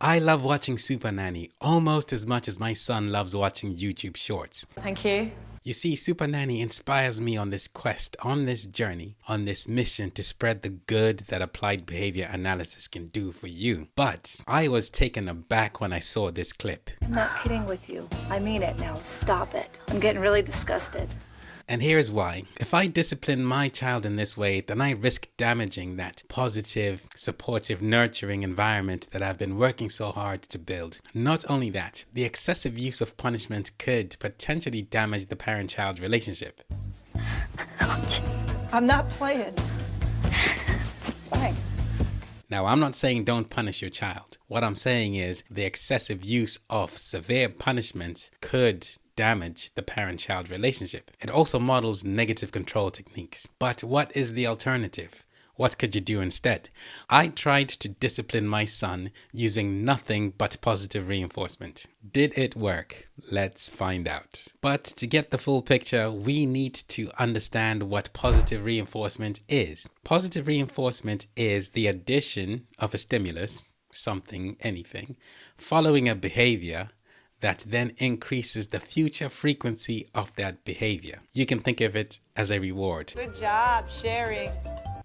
I love watching Supernanny almost as much as my son loves watching YouTube shorts. Thank you. You see, Supernanny inspires me on this quest, on this journey, on this mission to spread the good that applied behavior analysis can do for you. But I was taken aback when I saw this clip. I'm not kidding with you. I mean it now. Stop it. I'm getting really disgusted. And here's why. If I discipline my child in this way, then I risk damaging that positive, supportive, nurturing environment that I've been working so hard to build. Not only that, the excessive use of punishment could potentially damage the parent-child relationship. I'm not playing. Fine. Now, I'm not saying don't punish your child. What I'm saying is the excessive use of severe punishments could damage the parent-child relationship. It also models negative control techniques. But what is the alternative? What could you do instead? I tried to discipline my son using nothing but positive reinforcement. Did it work? Let's find out. But to get the full picture, we need to understand what positive reinforcement is. Positive reinforcement is the addition of a stimulus, something, anything, following a behavior that then increases the future frequency of that behavior. You can think of it as a reward. Good job sharing.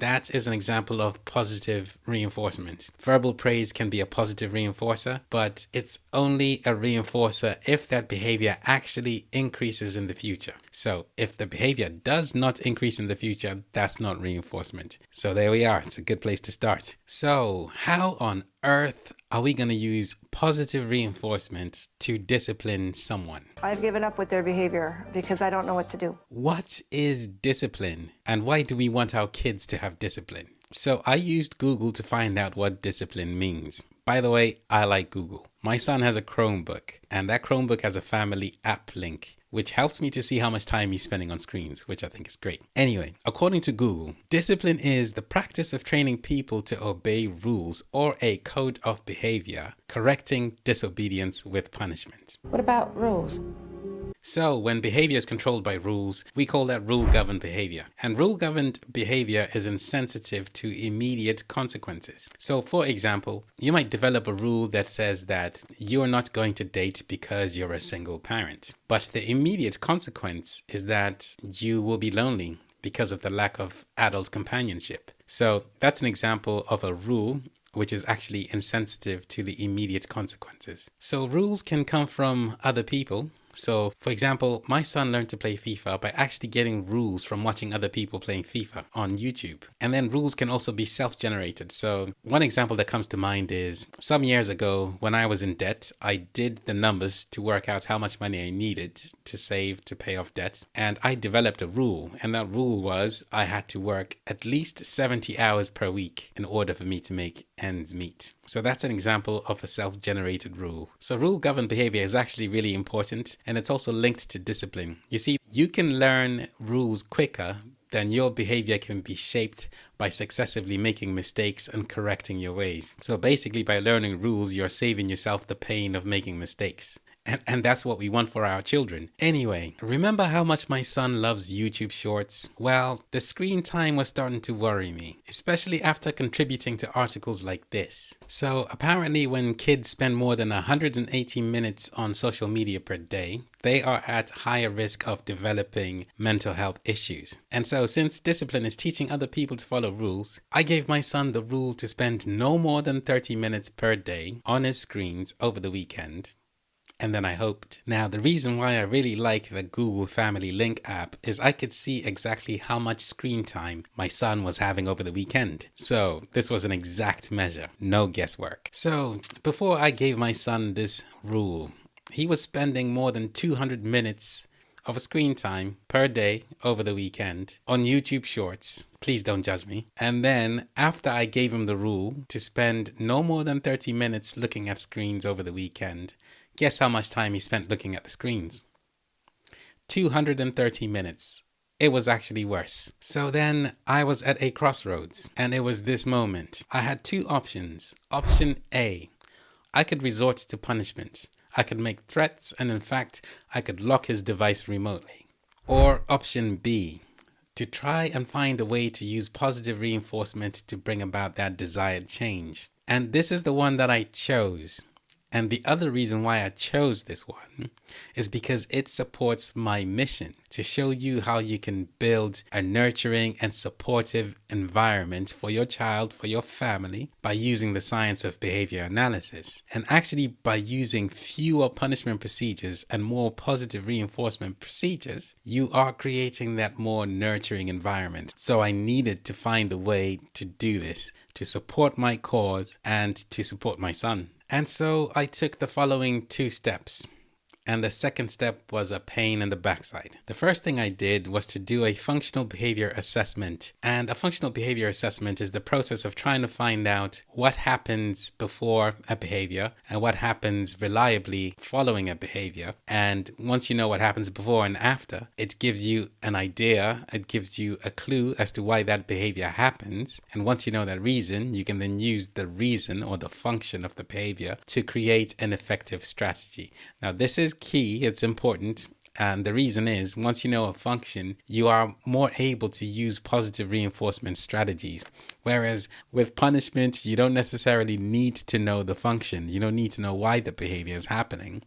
That is an example of positive reinforcement. Verbal praise can be a positive reinforcer, but it's only a reinforcer if that behavior actually increases in the future. So if the behavior does not increase in the future, that's not reinforcement. So there we are. It's a good place to start. So how on earth are we going to use positive reinforcement to discipline someone? I've given up with their behavior because I don't know what to do. What is discipline, and why do we want our kids to have discipline? So I used Google to find out what discipline means. By the way, I like Google. My son has a Chromebook, and that Chromebook has a family app link, which helps me to see how much time he's spending on screens, which I think is great. Anyway, according to Google, discipline is the practice of training people to obey rules or a code of behavior, correcting disobedience with punishment. What about rules? So when behavior is controlled by rules, we call that rule-governed behavior. And rule-governed behavior is insensitive to immediate consequences. So for example, you might develop a rule that says that you're not going to date because you're a single parent. But the immediate consequence is that you will be lonely because of the lack of adult companionship. So that's an example of a rule which is actually insensitive to the immediate consequences. So rules can come from other people. So, for example, my son learned to play FIFA by actually getting rules from watching other people playing FIFA on YouTube. And then rules can also be self-generated. So one example that comes to mind is some years ago when I was in debt, I did the numbers to work out how much money I needed to save to pay off debt. And I developed a rule. And that rule was I had to work at least 70 hours per week in order for me to make ends meet. So that's an example of a self-generated rule. So rule-governed behavior is actually really important, and it's also linked to discipline. You see, you can learn rules quicker than your behavior can be shaped by successively making mistakes and correcting your ways. So basically, by learning rules, you're saving yourself the pain of making mistakes. And that's what we want for our children. Anyway, remember how much my son loves YouTube shorts? Well, the screen time was starting to worry me, especially after contributing to articles like this. So apparently when kids spend more than 180 minutes on social media per day, they are at higher risk of developing mental health issues. And so since discipline is teaching other people to follow rules, I gave my son the rule to spend no more than 30 minutes per day on his screens over the weekend. And then I hoped. Now, the reason why I really like the Google Family Link app is I could see exactly how much screen time my son was having over the weekend. So this was an exact measure, no guesswork. So before I gave my son this rule, he was spending more than 200 minutes of screen time per day over the weekend on YouTube Shorts. Please don't judge me. And then after I gave him the rule to spend no more than 30 minutes looking at screens over the weekend, guess how much time he spent looking at the screens? 230 minutes. It was actually worse. So then I was at a crossroads, and it was this moment. I had two options. Option A, I could resort to punishment. I could make threats, and in fact, I could lock his device remotely. Or option B, to try and find a way to use positive reinforcement to bring about that desired change. And this is the one that I chose. And the other reason why I chose this one is because it supports my mission to show you how you can build a nurturing and supportive environment for your child, for your family, by using the science of behavior analysis. And actually, by using fewer punishment procedures and more positive reinforcement procedures, you are creating that more nurturing environment. So I needed to find a way to do this, to support my cause and to support my son. And so I took the following 2 steps. And the second step was a pain in the backside. The first thing I did was to do a functional behavior assessment. And a functional behavior assessment is the process of trying to find out what happens before a behavior and what happens reliably following a behavior. And once you know what happens before and after, it gives you an idea, it gives you a clue as to why that behavior happens. And once you know that reason, you can then use the reason or the function of the behavior to create an effective strategy. Now, this is key, it's important, and the reason is once you know a function, you are more able to use positive reinforcement strategies. Whereas with punishment, you don't necessarily need to know the function. You don't need to know why the behavior is happening.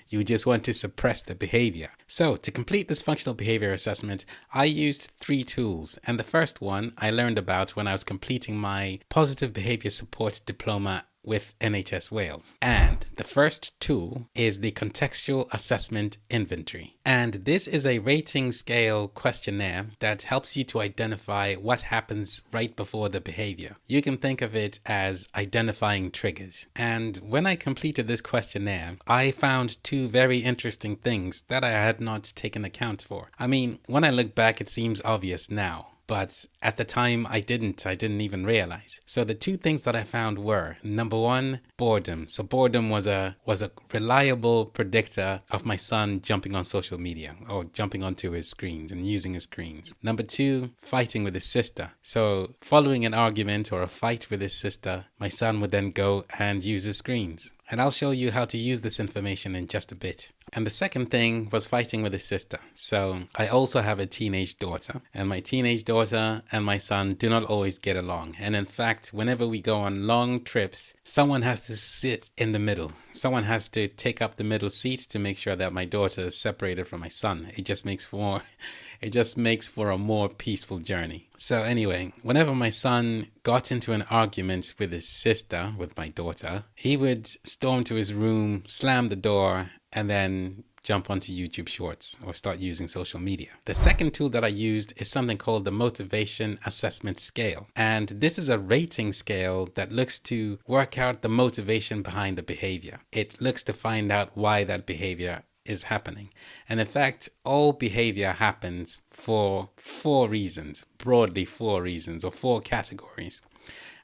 You just want to suppress the behavior. So to complete this functional behavior assessment, I used 3 tools. And the first one I learned about when I was completing my positive behavior support diploma with NHS Wales. And the first tool is the Contextual Assessment Inventory. And this is a rating scale questionnaire that helps you to identify what happens right before the behavior. You can think of it as identifying triggers. And when I completed this questionnaire, I found 2 very interesting things that I had not taken account for. I mean, when I look back, it seems obvious now. But at the time, I didn't even realize. So the 2 things that I found were, number 1, boredom. So boredom was a reliable predictor of my son jumping on social media or jumping onto his screens and using his screens. Number 2, fighting with his sister. So following an argument or a fight with his sister, my son would then go and use his screens. And I'll show you how to use this information in just a bit. And the second thing was fighting with his sister. So I also have a teenage daughter, and my teenage daughter and my son do not always get along. And in fact, whenever we go on long trips, someone has to sit in the middle. Someone has to take up the middle seat to make sure that my daughter is separated from my son. It just makes for a more peaceful journey. So anyway, whenever my son got into an argument with his sister, with my daughter, he would storm to his room, slam the door, and then jump onto YouTube Shorts or start using social media. The second tool that I used is something called the Motivation Assessment Scale. And this is a rating scale that looks to work out the motivation behind the behavior. It looks to find out why that behavior is happening. And in fact, all behavior happens for 4 reasons, broadly 4 reasons or 4 categories.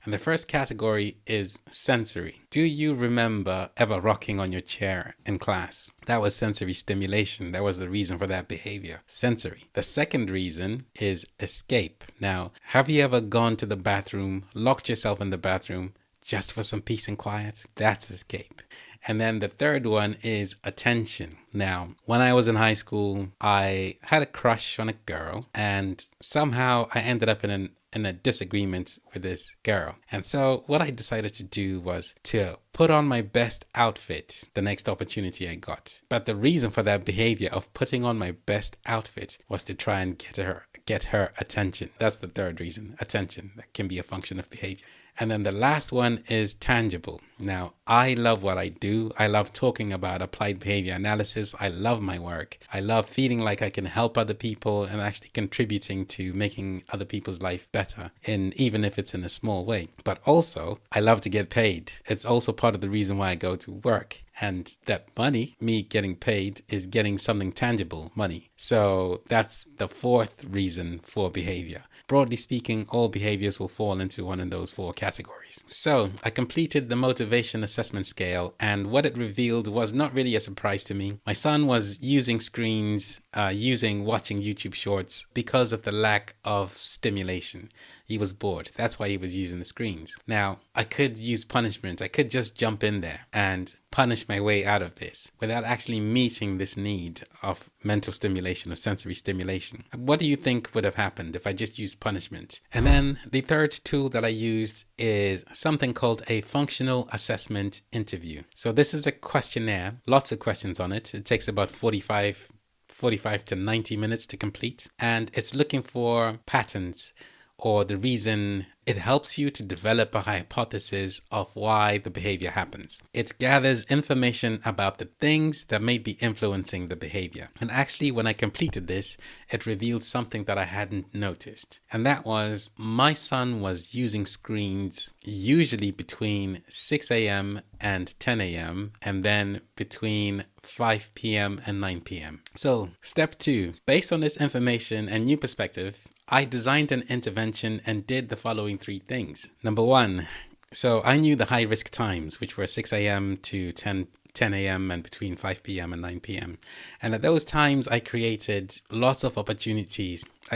And the first category is sensory. Do you remember ever rocking on your chair in class? That was sensory stimulation. That was the reason for that behavior. Sensory. The second reason is escape. Now, have you ever gone to the bathroom, locked yourself in the bathroom just for some peace and quiet? That's escape. And then the third one is attention. Now, when I was in high school, I had a crush on a girl, and somehow I ended up in a disagreement with this girl. And so what I decided to do was to put on my best outfit the next opportunity I got. But the reason for that behavior of putting on my best outfit was to try and get her attention. That's the third reason, attention. That can be a function of behavior. And then the last one is tangible. Now, I love what I do. I love talking about applied behavior analysis. I love my work. I love feeling like I can help other people and actually contributing to making other people's life better, even if it's in a small way. But also, I love to get paid. It's also part of the reason why I go to work. And that money, me getting paid, is getting something tangible, money. So that's the fourth reason for behavior. Broadly speaking, all behaviors will fall into one of those 4 categories. So I completed the motivation assessment scale, and what it revealed was not really a surprise to me. My son was using screens watching YouTube shorts because of the lack of stimulation. He was bored. That's why he was using the screens. Now, I could use punishment. I could just jump in there and punish my way out of this without actually meeting this need of mental stimulation or sensory stimulation. What do you think would have happened if I just used punishment? And then the third tool that I used is something called a functional assessment interview. So this is a questionnaire, lots of questions on it. It takes about 45 to 90 minutes to complete. And it's looking for patterns or the reason. It helps you to develop a hypothesis of why the behavior happens. It gathers information about the things that may be influencing the behavior. And actually, when I completed this, it revealed something that I hadn't noticed. And that was my son was using screens usually between 6 a.m. and 10 a.m. and then between 5 p.m. and 9 p.m. So, step 2, based on this information and new perspective, I designed an intervention and did the following 3 things. Number 1, so I knew the high risk times, which were 6 a.m. to 10 a.m. and between 5 p.m. and 9 p.m. And at those times, I created lots of opportunities. To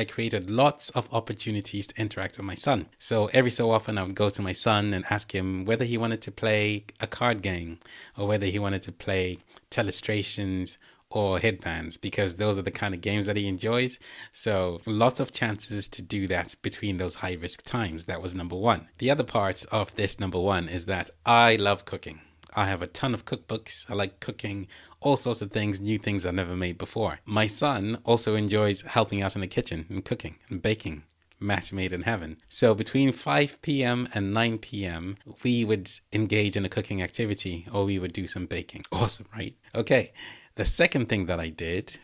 interact with my son. So every so often I would go to my son and ask him whether he wanted to play a card game or whether he wanted to play telestrations or headbands, because those are the kind of games that he enjoys. So lots of chances to do that between those high risk times. That was number 1. The other part of this number 1 is that I love cooking. I have a ton of cookbooks. I like cooking all sorts of things, new things I've never made before. My son also enjoys helping out in the kitchen and cooking and baking. Match made in heaven. So between 5 p.m. and 9 p.m., we would engage in a cooking activity or we would do some baking. Awesome, right? Okay. The second thing that I did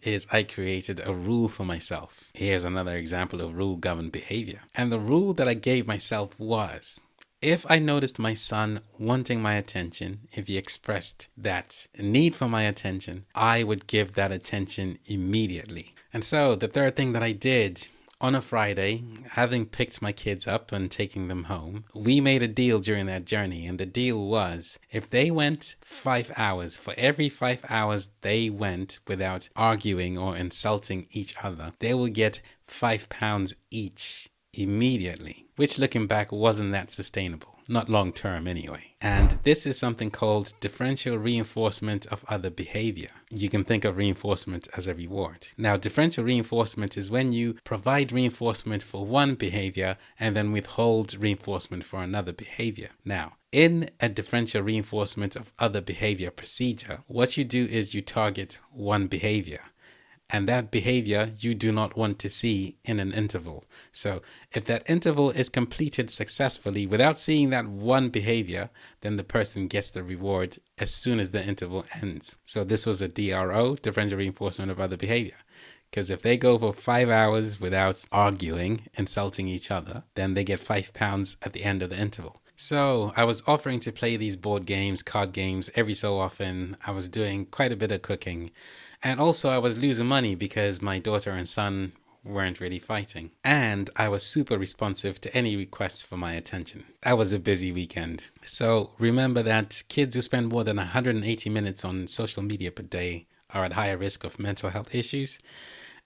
is I created a rule for myself. Here's another example of rule-governed behavior. And the rule that I gave myself was, if I noticed my son wanting my attention, if he expressed that need for my attention, I would give that attention immediately. And so the third thing that I did on a Friday, having picked my kids up and taking them home, we made a deal during that journey. And the deal was, if they went 5 hours, for every 5 hours they went without arguing or insulting each other, they will get £5 each immediately, which looking back wasn't that sustainable. Not long term anyway. And this is something called differential reinforcement of other behavior. You can think of reinforcement as a reward. Now, differential reinforcement is when you provide reinforcement for one behavior and then withhold reinforcement for another behavior. Now, in a differential reinforcement of other behavior procedure, what you do is you target one behavior. And that behavior you do not want to see in an interval. So if that interval is completed successfully without seeing that one behavior, then the person gets the reward as soon as the interval ends. So this was a DRO, differential reinforcement of other behavior. Because if they go for 5 hours without arguing, insulting each other, then they get £5 at the end of the interval. So I was offering to play these board games, card games every so often. I was doing quite a bit of cooking. And also I was losing money because my daughter and son weren't really fighting. And I was super responsive to any requests for my attention. That was a busy weekend. So remember that kids who spend more than 180 minutes on social media per day are at higher risk of mental health issues.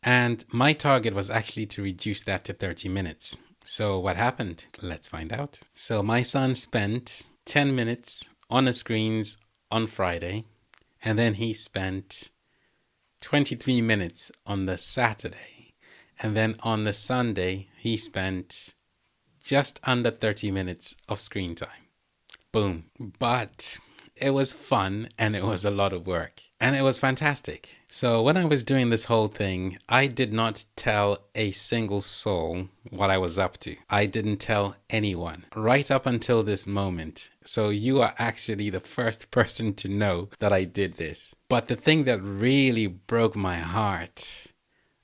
And my target was actually to reduce that to 30 minutes. So what happened? Let's find out. So my son spent 10 minutes on the screens on Friday, and then he spent 23 minutes on the Saturday. And then on the Sunday, he spent just under 30 minutes of screen time. Boom. But it was fun and it was a lot of work. And it was fantastic. So when I was doing this whole thing, I did not tell a single soul what I was up to. I didn't tell anyone right up until this moment. So you are actually the first person to know that I did this. But the thing that really broke my heart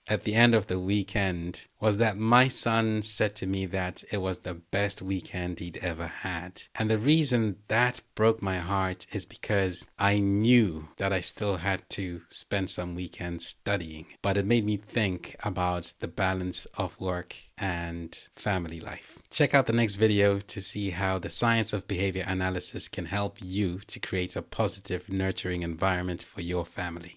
at the end of the weekend was that my son said to me that it was the best weekend he'd ever had. And the reason that broke my heart is because I knew that I still had to spend some weekends studying. But it made me think about the balance of work and family life. Check out the next video to see how the science of behavior analysis can help you to create a positive, nurturing environment for your family.